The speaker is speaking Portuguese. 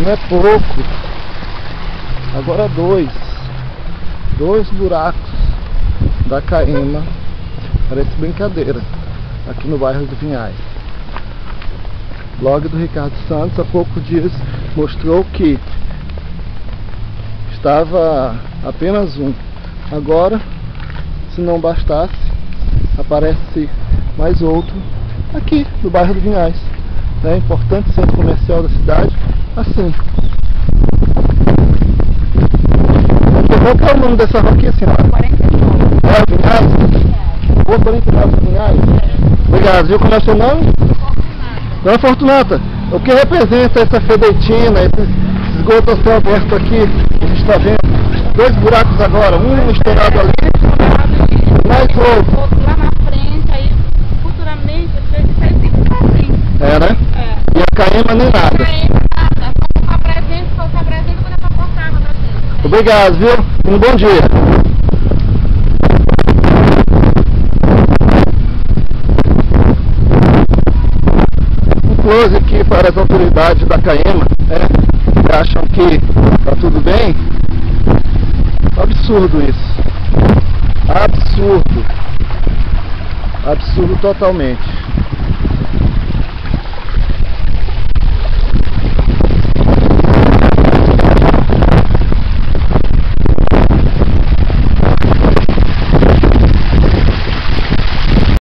Não é pouco. Agora dois buracos da Caema. Parece brincadeira. Aqui no bairro do Vinhais. Blog do Ricardo Santos há poucos dias mostrou que estava apenas um. Agora, se não bastasse, aparece mais outro aqui no bairro do Vinhais, né? Importante centro comercial da cidade, assim. Qual que é o nome dessa rua aqui, senhora? 49. É, Vinhais? Rua 49 Vinhais? Obrigado. Viu como é o seu nome? Dona Fortunata, o que representa essa fedentina, esse esgoto a céu aberto aqui? A gente está vendo dois buracos agora, um estourado ali, mais outro lá na frente, aí futuramente vai sempre ficar assim. É, né? É. E a Caema nem nada. Nada, só apresenta quando é pra cortar pra você. Obrigado, viu? Um bom dia. Close aqui para as autoridades da Caema, que acham que está tudo bem. Absurdo isso. Absurdo. Absurdo totalmente.